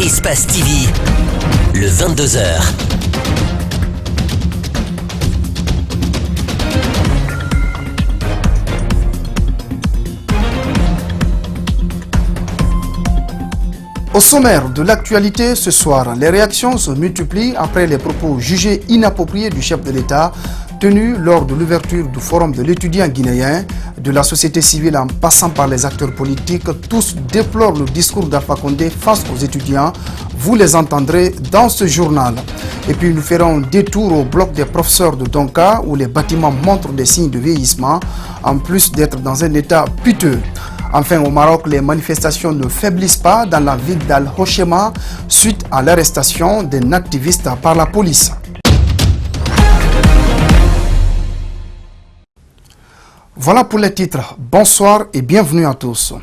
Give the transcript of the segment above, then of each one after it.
Espace TV, le 22h. Au sommaire de l'actualité ce soir, les réactions se multiplient après les propos jugés inappropriés du chef de l'État tenus lors de l'ouverture du forum de l'étudiant guinéen, de la société civile en passant par les acteurs politiques. Tous déplorent le discours d'Alpha Condé face aux étudiants. Vous les entendrez dans ce journal. Et puis nous ferons un détour au bloc des professeurs de Donka où les bâtiments montrent des signes de vieillissement en plus d'être dans un état piteux. Enfin, au Maroc, les manifestations ne faiblissent pas dans la ville d'Al-Hoshema suite à l'arrestation d'un activiste par la police. Voilà pour les titres. Bonsoir et bienvenue à tous.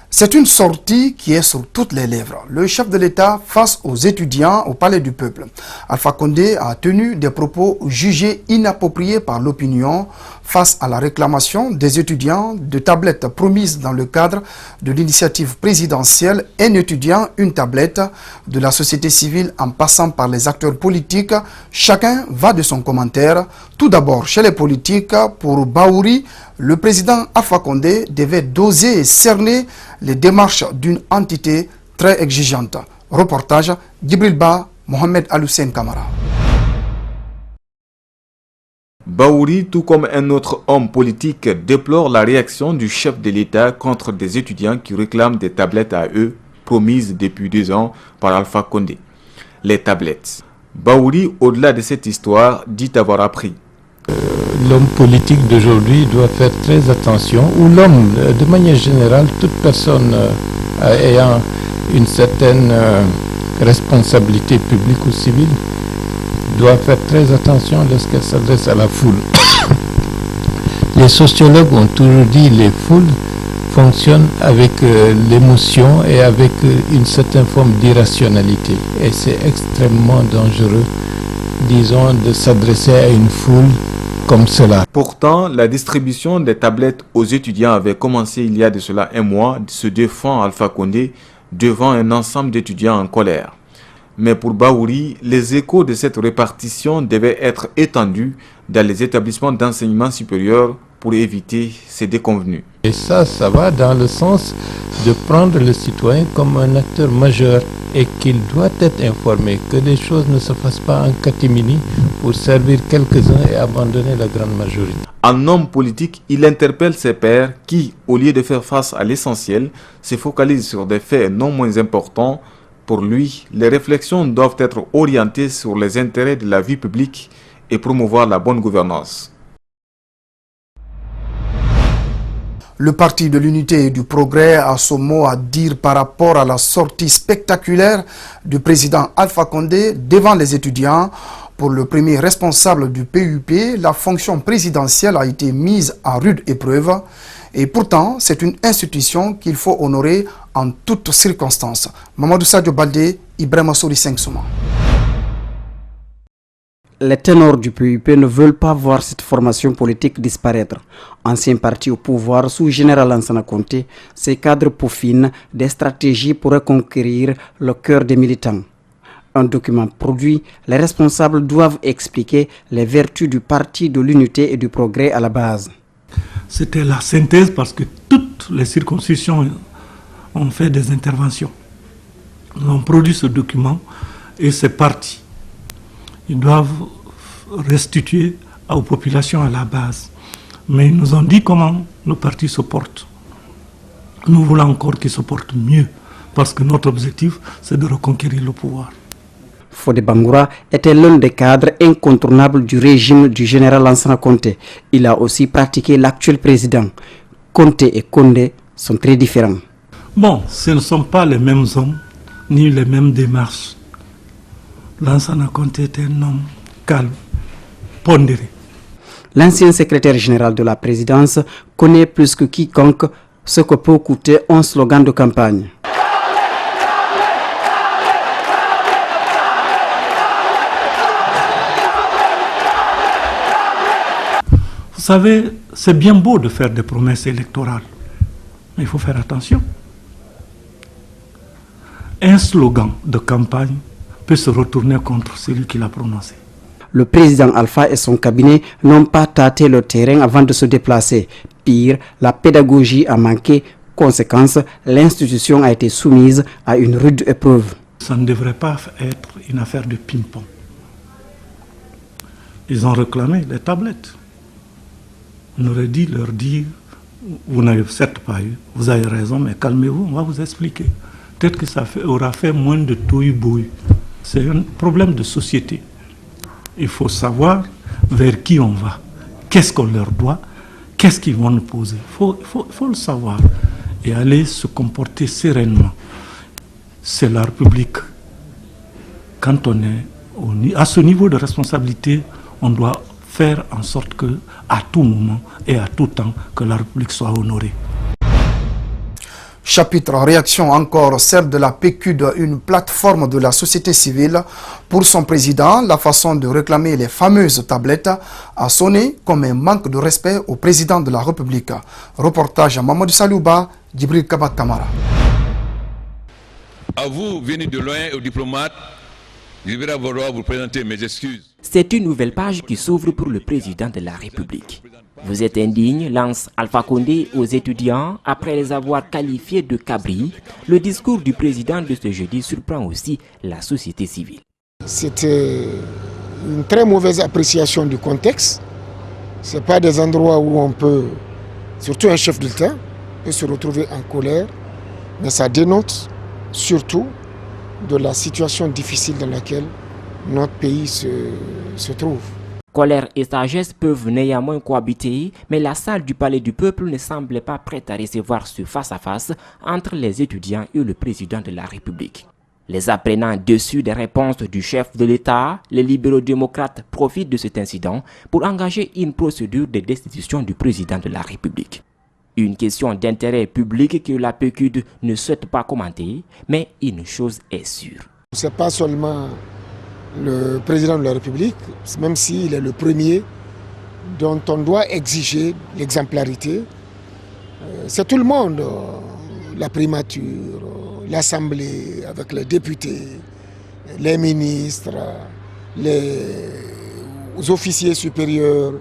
C'est une sortie qui est sur toutes les lèvres. Le chef de l'État face aux étudiants au Palais du Peuple. Alpha Condé a tenu des propos jugés inappropriés par l'opinion face à la réclamation des étudiants de tablettes promises dans le cadre de l'initiative présidentielle Un étudiant, une tablette, de la société civile en passant par les acteurs politiques. Chacun va de son commentaire. Tout d'abord, chez les politiques, pour Baouri, le président Alpha Condé devait doser et cerner les démarches d'une entité très exigeante. Reportage Djibril Ba, Mohamed Al-Hussein Kamara. Baouri, tout comme un autre homme politique, déplore la réaction du chef de l'État contre des étudiants qui réclament des tablettes à eux, promises depuis 2 ans par Alpha Condé. Les tablettes. Baouri, au-delà de cette histoire, dit avoir appris. L'homme politique d'aujourd'hui doit faire très attention, ou l'homme, de manière générale, toute personne ayant une certaine responsabilité publique ou civile, doit faire très attention lorsqu'elle s'adresse à la foule. Les sociologues ont toujours dit que les foules fonctionnent avec l'émotion et avec une certaine forme d'irrationalité. Et c'est extrêmement dangereux, disons, de s'adresser à une foule comme cela. Pourtant, la distribution des tablettes aux étudiants avait commencé il y a de cela 1 mois, se défend Alpha Condé devant un ensemble d'étudiants en colère. Mais pour Baouri, les échos de cette répartition devaient être étendus dans les établissements d'enseignement supérieur pour éviter ces déconvenues. Et ça va dans le sens de prendre le citoyen comme un acteur majeur et qu'il doit être informé, que les choses ne se fassent pas en catimini pour servir quelques-uns et abandonner la grande majorité. En homme politique, il interpelle ses pairs qui, au lieu de faire face à l'essentiel, se focalisent sur des faits non moins importants. Pour lui, les réflexions doivent être orientées sur les intérêts de la vie publique et promouvoir la bonne gouvernance. Le Parti de l'Unité et du Progrès a son mot à dire par rapport à la sortie spectaculaire du président Alpha Condé devant les étudiants. Pour le premier responsable du PUP, la fonction présidentielle a été mise à rude épreuve. Et pourtant, c'est une institution qu'il faut honorer en toutes circonstances. Mamadou Sadio Baldé, Ibrahima Souri 5 Souma. Les ténors du PUP ne veulent pas voir cette formation politique disparaître. Ancien parti au pouvoir sous Général Lansana Conté, ces cadres peaufinent des stratégies pour reconquérir le cœur des militants. Un document produit, les responsables doivent expliquer les vertus du Parti de l'Unité et du Progrès à la base. C'était la synthèse parce que toutes les circonscriptions ont fait des interventions. Nous avons produit ce document et ces partis, ils doivent restituer aux populations à la base. Mais ils nous ont dit comment le parti se porte. Nous voulons encore qu'il se porte mieux parce que notre objectif, c'est de reconquérir le pouvoir. Fodé Bangoura était l'un des cadres incontournables du régime du général Lansana Conté. Il a aussi pratiqué l'actuel président. Conté et Condé sont très différents. Bon, ce ne sont pas les mêmes hommes, ni les mêmes démarches. Lansana Conté était un homme calme, pondéré. L'ancien secrétaire général de la présidence connaît plus que quiconque ce que peut coûter un slogan de campagne. Vous savez, c'est bien beau de faire des promesses électorales, mais il faut faire attention. un slogan de campagne peut se retourner contre celui qui l'a prononcé. Le président Alpha et son cabinet n'ont pas tâté le terrain avant de se déplacer. Pire, la pédagogie a manqué. Conséquence, l'institution a été soumise à une rude épreuve. Ça ne devrait pas être une affaire de ping-pong. Ils ont réclamé les tablettes. On aurait dû leur dire, vous n'avez certes pas eu, vous avez raison, mais calmez-vous, on va vous expliquer. Peut-être que ça aura fait moins de tohu-bohu. C'est un problème de société. Il faut savoir vers qui on va, qu'est-ce qu'on leur doit, qu'est-ce qu'ils vont nous poser. Il faut le savoir et aller se comporter sereinement. C'est la République. Quand on est à ce niveau de responsabilité, on doit faire en sorte que, à tout moment et à tout temps, que la République soit honorée. Chapitre réaction encore, celle de la PQD, une plateforme de la société civile. Pour son président, la façon de réclamer les fameuses tablettes a sonné comme un manque de respect au président de la République. Reportage à Mamadou Salouba, Djibril Kabat Kamara. À vous, venus de loin, aux diplomates, je vais vous présenter mes excuses. C'est une nouvelle page qui s'ouvre pour le président de la République. Vous êtes indigne, lance Alpha Condé aux étudiants après les avoir qualifiés de cabris. Le discours du président de ce jeudi surprend aussi la société civile. C'était une très mauvaise appréciation du contexte. Ce n'est pas des endroits où on peut, surtout un chef d'État, peut se retrouver en colère, mais ça dénote surtout de la situation difficile dans laquelle notre pays se trouve. Colère et sagesse peuvent néanmoins cohabiter, mais la salle du Palais du Peuple ne semble pas prête à recevoir ce face-à-face entre les étudiants et le président de la République. Les apprenants déçus des réponses du chef de l'État, les libéraux démocrates profitent de cet incident pour engager une procédure de destitution du président de la République. Une question d'intérêt public que la PQD ne souhaite pas commenter, mais une chose est sûre. Ce n'est pas seulement le président de la République, même s'il est le premier dont on doit exiger l'exemplarité. C'est tout le monde, la primature, l'Assemblée avec les députés, les ministres, les officiers supérieurs,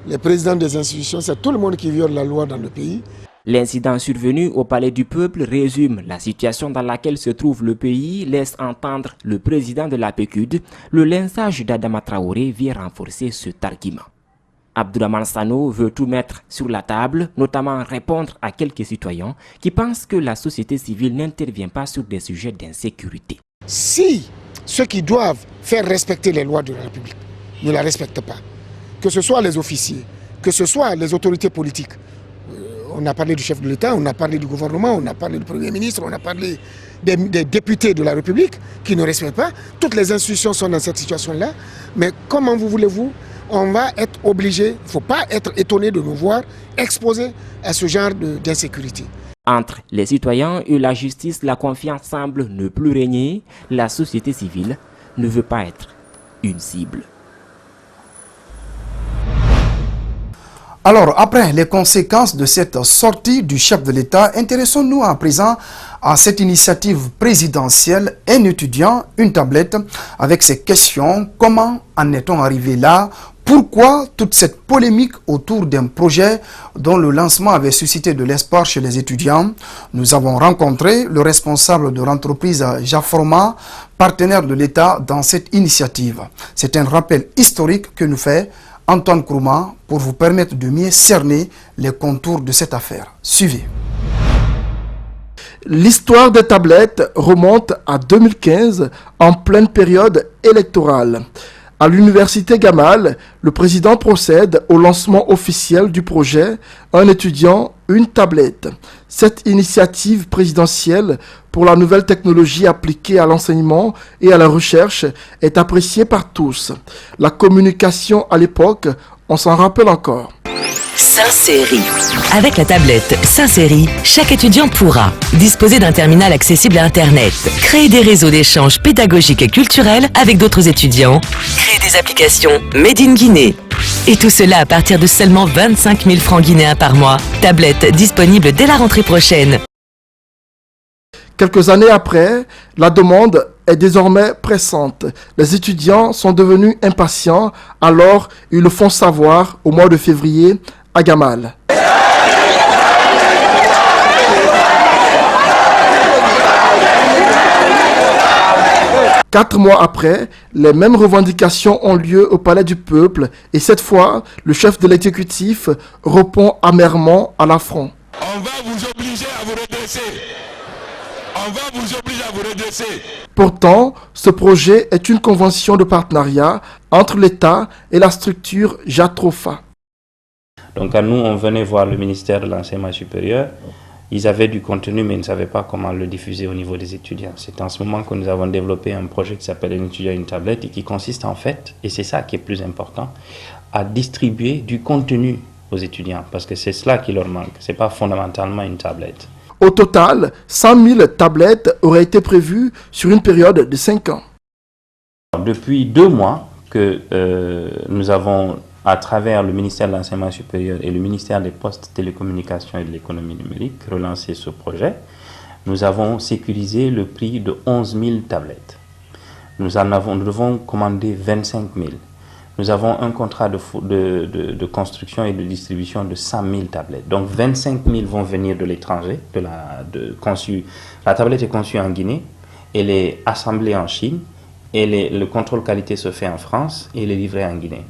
les présidents des institutions, c'est tout le monde qui viole la loi dans le pays. L'incident survenu au Palais du Peuple résume la situation dans laquelle se trouve le pays, laisse entendre le président de la PQD. Le lynchage d'Adama Traoré vient renforcer cet argument. Abdourahmane Sano veut tout mettre sur la table, notamment répondre à quelques citoyens qui pensent que la société civile n'intervient pas sur des sujets d'insécurité. Si ceux qui doivent faire respecter les lois de la République ne la respectent pas, que ce soit les officiers, que ce soit les autorités politiques, on a parlé du chef de l'État, on a parlé du gouvernement, on a parlé du Premier ministre, on a parlé des députés de la République qui ne respectent pas. Toutes les institutions sont dans cette situation-là. Mais comment voulez-vous, on va être obligé, il ne faut pas être étonné de nous voir exposés à ce genre d'insécurité. Entre les citoyens et la justice, la confiance semble ne plus régner. La société civile ne veut pas être une cible. Alors, après les conséquences de cette sortie du chef de l'État, intéressons-nous à présent à cette initiative présidentielle, un étudiant, une tablette, avec ces questions. Comment en est-on arrivé là? Pourquoi toute cette polémique autour d'un projet dont le lancement avait suscité de l'espoir chez les étudiants? Nous avons rencontré le responsable de l'entreprise Jaforma, partenaire de l'État dans cette initiative. C'est un rappel historique que nous fait Antoine Kourouma pour vous permettre de mieux cerner les contours de cette affaire. Suivez. L'histoire des tablettes remonte à 2015, en pleine période électorale. À l'université Gamal, le président procède au lancement officiel du projet « Un étudiant, une tablette ». Cette initiative présidentielle pour la nouvelle technologie appliquée à l'enseignement et à la recherche est appréciée par tous. La communication à l'époque, on s'en rappelle encore. Saint-Séry. Avec la tablette Saint-Séry, chaque étudiant pourra disposer d'un terminal accessible à Internet, créer des réseaux d'échanges pédagogiques et culturels avec d'autres étudiants, créer des applications Made in Guinée. Et tout cela à partir de seulement 25 000 francs guinéens par mois. Tablette disponible dès la rentrée prochaine. Quelques années après, la demande est désormais pressante. Les étudiants sont devenus impatients, alors ils le font savoir au mois de février à Gamal. Quatre mois après, les mêmes revendications ont lieu au Palais du Peuple et cette fois, le chef de l'exécutif répond amèrement à l'affront. On va vous obliger à vous redresser. On va vous obliger à vous redresser. Pourtant, ce projet est une convention de partenariat entre l'État et la structure JATROFA. Donc à nous, on venait voir le ministère de l'Enseignement supérieur. Ils avaient du contenu, mais ils ne savaient pas comment le diffuser au niveau des étudiants. C'est en ce moment que nous avons développé un projet qui s'appelle Un étudiant, une tablette, et qui consiste en fait, et c'est ça qui est plus important, à distribuer du contenu aux étudiants, parce que c'est cela qui leur manque. Ce n'est pas fondamentalement une tablette. Au total, 100 000 tablettes auraient été prévues sur une période de 5 ans. Depuis 2 mois que nous avons, à travers le ministère de l'Enseignement supérieur et le ministère des Postes, Télécommunications et de l'économie numérique, relancé ce projet, nous avons sécurisé le prix de 11 000 tablettes. Nous devons commander 25 000. Nous avons un contrat de construction et de distribution de 100 000 tablettes. Donc 25 000 vont venir de l'étranger. La tablette est conçue en Guinée, elle est assemblée en Chine, et le contrôle qualité se fait en France et elle est livrée en Guinée.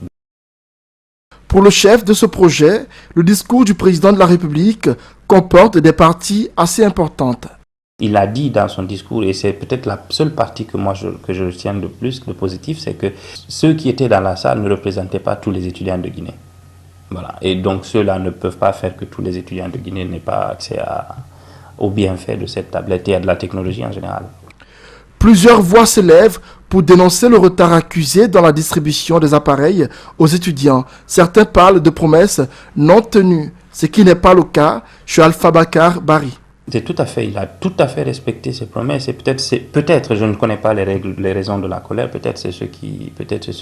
Pour le chef de ce projet, le discours du président de la République comporte des parties assez importantes. Il a dit dans son discours, et c'est peut-être la seule partie que je retiens de plus, de positif, c'est que ceux qui étaient dans la salle ne représentaient pas tous les étudiants de Guinée. Voilà. Et donc ceux-là ne peuvent pas faire que tous les étudiants de Guinée n'aient pas accès aux bienfaits de cette tablette et à de la technologie en général. Plusieurs voix s'élèvent pour dénoncer le retard accusé dans la distribution des appareils aux étudiants. Certains parlent de promesses non tenues, ce qui n'est pas le cas chez Alpha Bakar Bari. Il a tout à fait respecté ses promesses et peut-être, je ne connais pas les raisons de la colère, peut-être c'est ce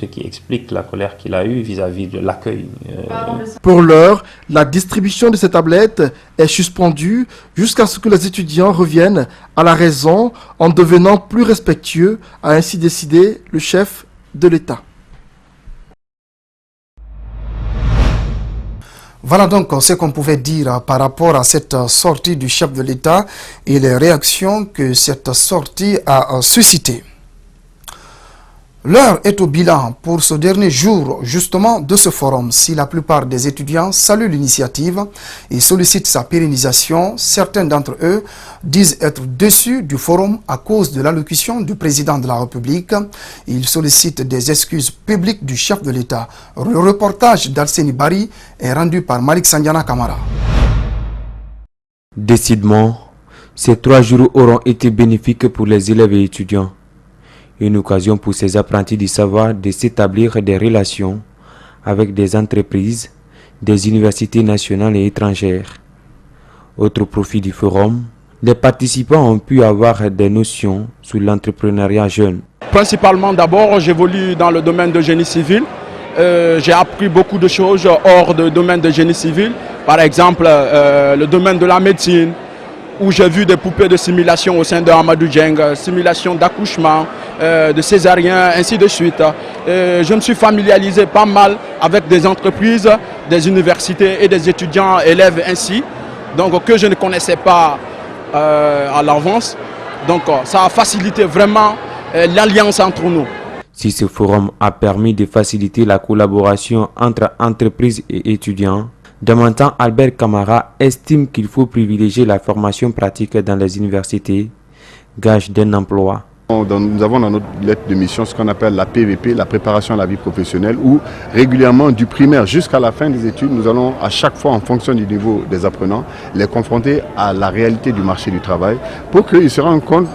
qui explique la colère qu'il a eue vis-à-vis de l'accueil. Pour l'heure, la distribution de ces tablettes est suspendue jusqu'à ce que les étudiants reviennent à la raison en devenant plus respectueux, a ainsi décidé le chef de l'État. Voilà donc ce qu'on pouvait dire par rapport à cette sortie du chef de l'État et les réactions que cette sortie a suscitées. L'heure est au bilan pour ce dernier jour justement de ce forum. Si la plupart des étudiants saluent l'initiative et sollicitent sa pérennisation, certains d'entre eux disent être déçus du forum à cause de l'allocution du président de la République. Ils sollicitent des excuses publiques du chef de l'État. Le reportage d'Alseni Bari est rendu par Malik Sandiana Kamara. Décidément, ces 3 jours auront été bénéfiques pour les élèves et étudiants. Une occasion pour ces apprentis du savoir de s'établir des relations avec des entreprises, des universités nationales et étrangères. Autre profit du forum, les participants ont pu avoir des notions sur l'entrepreneuriat jeune. Principalement d'abord, j'évolue dans le domaine de génie civil. J'ai appris beaucoup de choses hors du domaine de génie civil. Par exemple, le domaine de la médecine, où j'ai vu des poupées de simulation au sein de Amadou Dieng, simulation d'accouchement, de césarien, ainsi de suite. Je me suis familiarisé pas mal avec des entreprises, des universités et des étudiants, élèves ainsi, donc que je ne connaissais pas à l'avance. Donc ça a facilité vraiment l'alliance entre nous. Si ce forum a permis de faciliter la collaboration entre entreprises et étudiants, Damantan Albert Camara estime qu'il faut privilégier la formation pratique dans les universités, gage d'un emploi. Nous avons dans notre lettre de mission ce qu'on appelle la PVP, la préparation à la vie professionnelle, où régulièrement du primaire jusqu'à la fin des études, nous allons à chaque fois en fonction du niveau des apprenants, les confronter à la réalité du marché du travail pour qu'ils se rendent compte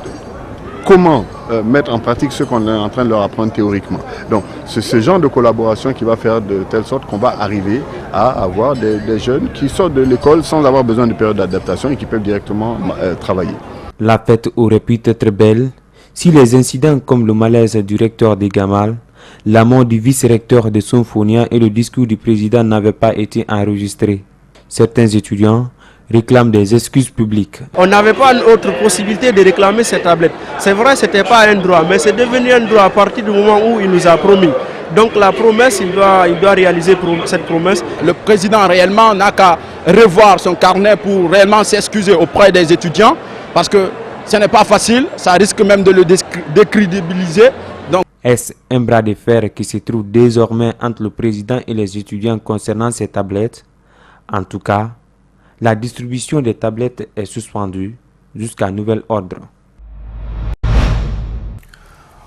comment mettre en pratique ce qu'on est en train de leur apprendre théoriquement. Donc c'est ce genre de collaboration qui va faire de telle sorte qu'on va arriver à avoir des jeunes qui sortent de l'école sans avoir besoin de période d'adaptation et qui peuvent directement travailler. La fête aurait pu être belle si les incidents comme le malaise du recteur de Gamal, la mort du vice-recteur de Sonfonia et le discours du président n'avaient pas été enregistrés. Certains étudiants réclament des excuses publiques. On n'avait pas autre possibilité de réclamer ces tablettes. C'est vrai, ce n'était pas un droit, mais c'est devenu un droit à partir du moment où il nous a promis. Donc la promesse, il doit réaliser cette promesse. Le président réellement n'a qu'à revoir son carnet pour réellement s'excuser auprès des étudiants, parce que ce n'est pas facile, ça risque même de le décrédibiliser. Donc... Est-ce un bras de fer qui se trouve désormais entre le président et les étudiants concernant ces tablettes? En tout cas, la distribution des tablettes est suspendue jusqu'à nouvel ordre.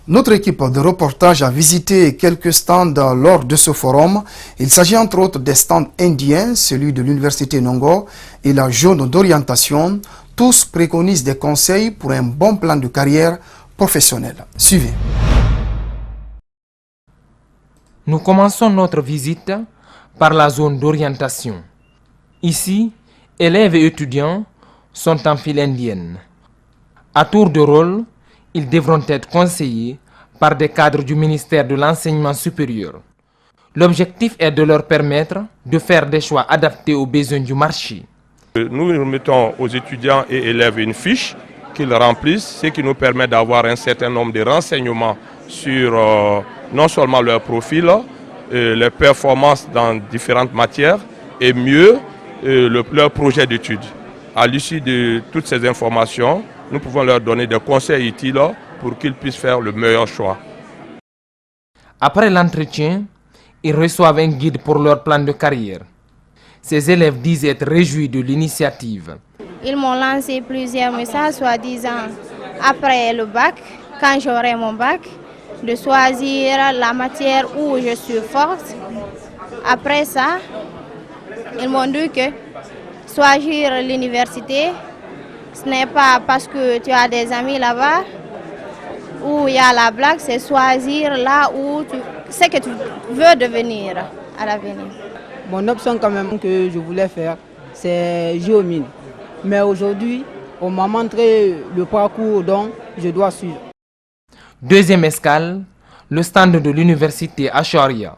Notre équipe de reportage a visité quelques stands lors de ce forum. Il s'agit entre autres des stands indiens, celui de l'université Nongo et la jaune d'orientation. Tous préconisent des conseils pour un bon plan de carrière professionnelle. Suivez. Nous commençons notre visite par la zone d'orientation. Ici, élèves et étudiants sont en file indienne. À tour de rôle, ils devront être conseillés par des cadres du ministère de l'Enseignement supérieur. L'objectif est de leur permettre de faire des choix adaptés aux besoins du marché. Nous remettons aux étudiants et élèves une fiche qu'ils remplissent, ce qui nous permet d'avoir un certain nombre de renseignements sur non seulement leur profil, les performances dans différentes matières et mieux leur projet d'études. À l'issue de toutes ces informations, nous pouvons leur donner des conseils utiles pour qu'ils puissent faire le meilleur choix. Après l'entretien, ils reçoivent un guide pour leur plan de carrière. Ces élèves disent être réjouis de l'initiative. Ils m'ont lancé plusieurs messages, soi-disant, après le bac, quand j'aurai mon bac, de choisir la matière où je suis forte. Après ça, ils m'ont dit que choisir l'université, ce n'est pas parce que tu as des amis là-bas où il y a la blague, c'est choisir là où ce que tu veux devenir à l'avenir. Mon option quand même que je voulais faire, c'est géomine. Mais aujourd'hui, on m'a montré le parcours dont je dois suivre. Deuxième escale, le stand de l'université Asharia.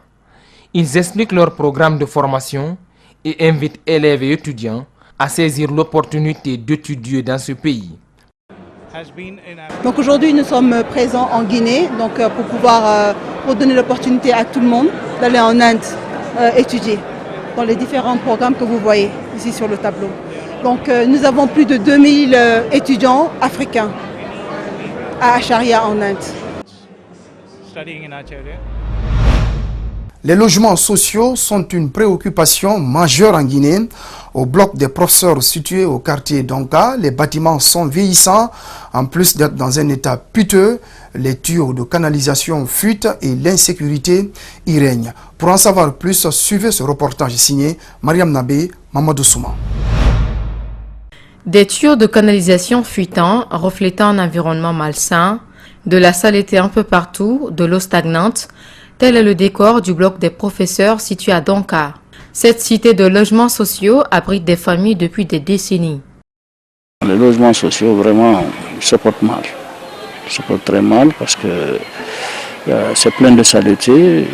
Ils expliquent leur programme de formation et invitent élèves et étudiants à saisir l'opportunité d'étudier dans ce pays. Donc aujourd'hui, nous sommes présents en Guinée pour donner l'opportunité à tout le monde d'aller en Inde étudier dans les différents programmes que vous voyez ici sur le tableau. Donc nous avons plus de 2000 étudiants africains à Acharya en Inde. Les logements sociaux sont une préoccupation majeure en Guinée. Au bloc des professeurs situé au quartier Donka, les bâtiments sont vieillissants. En plus d'être dans un état piteux, les tuyaux de canalisation fuitent et l'insécurité y règne. Pour en savoir plus, suivez ce reportage signé Mariam Nabé, Mamadou Souma. Des tuyaux de canalisation fuitants, reflétant un environnement malsain, de la saleté un peu partout, de l'eau stagnante, tel est le décor du bloc des professeurs situé à Donka. Cette cité de logements sociaux abrite des familles depuis des décennies. Les logements sociaux, vraiment, se portent mal. Se portent très mal parce que c'est plein de saleté.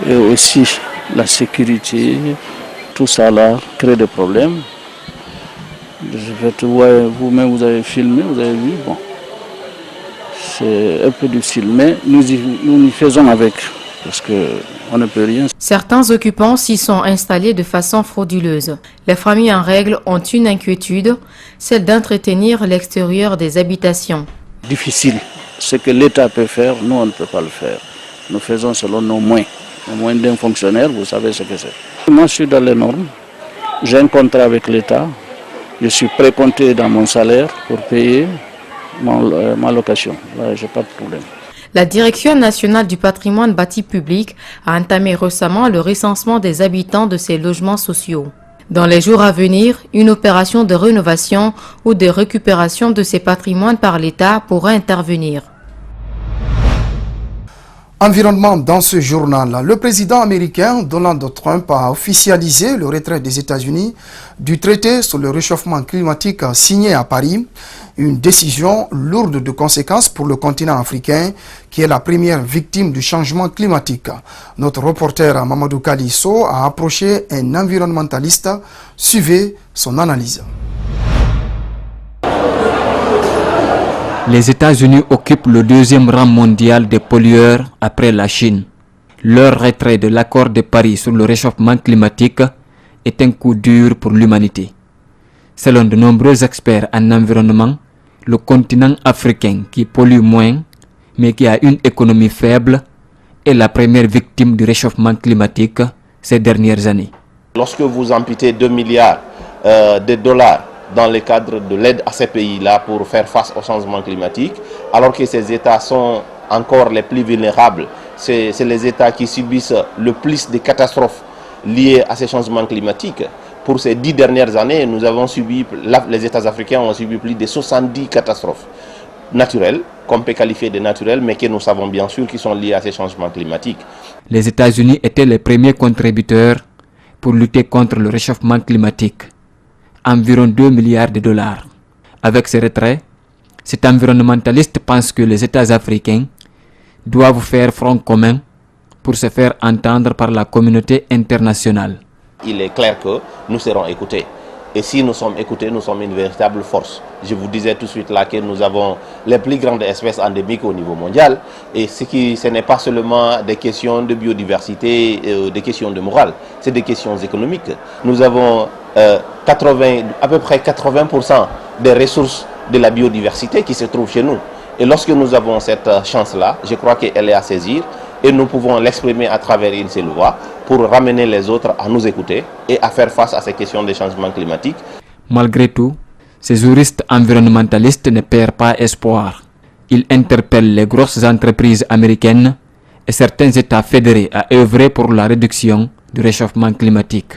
Et aussi la sécurité, tout ça là crée des problèmes. Vous-même vous avez filmé, vous avez vu, bon. C'est un peu difficile, mais nous y faisons avec, parce qu'on ne peut rien. Certains occupants s'y sont installés de façon frauduleuse. Les familles en règle ont une inquiétude, celle d'entretenir l'extérieur des habitations. Difficile. Ce que l'État peut faire, nous on ne peut pas le faire. Nous faisons selon nos moyens. Les moyens d'un fonctionnaire, vous savez ce que c'est. Moi je suis dans les normes, j'ai un contrat avec l'État, je suis précompté dans mon salaire pour payer ma location. Là, j'ai pas de problème. La Direction nationale du patrimoine bâti public a entamé récemment le recensement des habitants de ces logements sociaux. Dans les jours à venir, une opération de rénovation ou de récupération de ces patrimoines par l'État pourrait intervenir. Environnement dans ce journal. Le président américain Donald Trump a officialisé le retrait des États-Unis du traité sur le réchauffement climatique signé à Paris. Une décision lourde de conséquences pour le continent africain qui est la première victime du changement climatique. Notre reporter Mamadou Kalisso a approché un environnementaliste. Suivez son analyse. Les États-Unis occupent le deuxième rang mondial des pollueurs après la Chine. Leur retrait de l'accord de Paris sur le réchauffement climatique est un coup dur pour l'humanité. Selon de nombreux experts en environnement, le continent africain qui pollue moins, mais qui a une économie faible, est la première victime du réchauffement climatique ces dernières années. Lorsque vous amputez 2 milliards de dollars dans le cadre de l'aide à ces pays-là pour faire face au changement climatique, alors que ces États sont encore les plus vulnérables, c'est les États qui subissent le plus de catastrophes liées à ces changements climatiques. Pour ces 10 dernières années, les États africains ont subi plus de 70 catastrophes naturelles, qu'on peut qualifier de naturelles, mais que nous savons bien sûr qui sont liées à ces changements climatiques. Les États-Unis étaient les premiers contributeurs pour lutter contre le réchauffement climatique, environ 2 milliards de dollars. Avec ce retrait, cet environnementaliste pense que les États africains doivent faire front commun pour se faire entendre par la communauté internationale. Il est clair que nous serons écoutés. Et si nous sommes écoutés, nous sommes une véritable force. Je vous disais tout de suite là que nous avons les plus grandes espèces endémiques au niveau mondial. Et ce n'est pas seulement des questions de biodiversité, des questions de morale, c'est des questions économiques. Nous avons à peu près 80% des ressources de la biodiversité qui se trouvent chez nous. Et lorsque nous avons cette chance-là, je crois qu'elle est à saisir et nous pouvons l'exprimer à travers une seule voix pour ramener les autres à nous écouter et à faire face à ces questions de changement climatique. Malgré tout, ces juristes environnementalistes ne perdent pas espoir. Ils interpellent les grosses entreprises américaines et certains États fédérés à œuvrer pour la réduction du réchauffement climatique.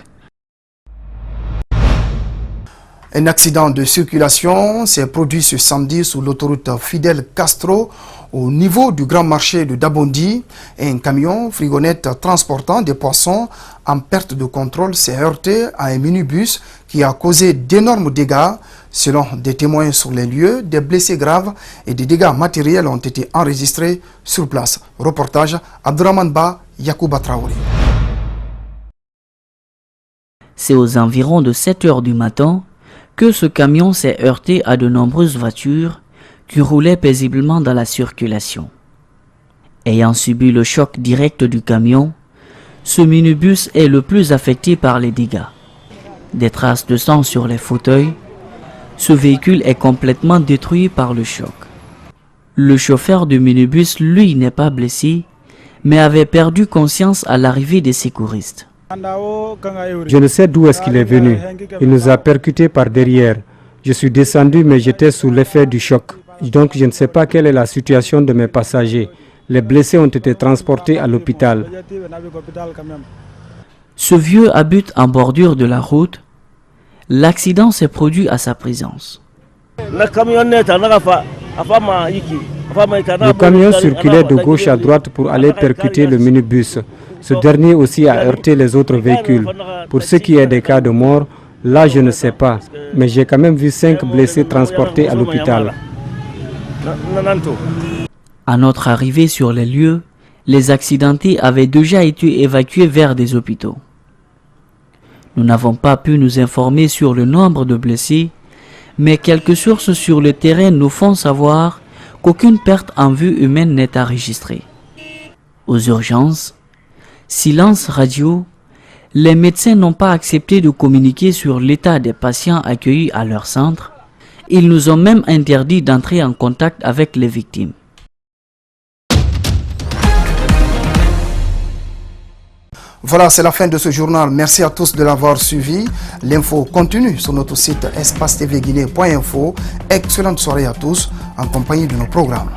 Un accident de circulation s'est produit ce samedi sur l'autoroute Fidel Castro au niveau du grand marché de Dabondi. Un camion frigonnette transportant des poissons en perte de contrôle s'est heurté à un minibus qui a causé d'énormes dégâts. Selon des témoins sur les lieux, des blessés graves et des dégâts matériels ont été enregistrés sur place. Reportage Abdurrahman Ba, Yacouba Traoré. C'est aux environs de 7 heures du matin que ce camion s'est heurté à de nombreuses voitures qui roulaient paisiblement dans la circulation. Ayant subi le choc direct du camion, ce minibus est le plus affecté par les dégâts. Des traces de sang sur les fauteuils, ce véhicule est complètement détruit par le choc. Le chauffeur du minibus, lui, n'est pas blessé, mais avait perdu conscience à l'arrivée des secouristes. Je ne sais d'où est-ce qu'il est venu. Il nous a percutés par derrière. Je suis descendu mais j'étais sous l'effet du choc. Donc je ne sais pas quelle est la situation de mes passagers. Les blessés ont été transportés à l'hôpital. Ce vieux habite en bordure de la route. L'accident s'est produit à sa présence. Le camion circulait de gauche à droite pour aller percuter le minibus. Ce dernier aussi a heurté les autres véhicules. Pour ce qui est des cas de mort, là je ne sais pas, mais j'ai quand même vu 5 blessés transportés à l'hôpital. À notre arrivée sur les lieux, les accidentés avaient déjà été évacués vers des hôpitaux. Nous n'avons pas pu nous informer sur le nombre de blessés, mais quelques sources sur le terrain nous font savoir qu'aucune perte en vue humaine n'est enregistrée. Aux urgences, silence radio, les médecins n'ont pas accepté de communiquer sur l'état des patients accueillis à leur centre. Ils nous ont même interdit d'entrer en contact avec les victimes. Voilà, c'est la fin de ce journal. Merci à tous de l'avoir suivi. L'info continue sur notre site espacetvguinée.info. Excellente soirée à tous en compagnie de nos programmes.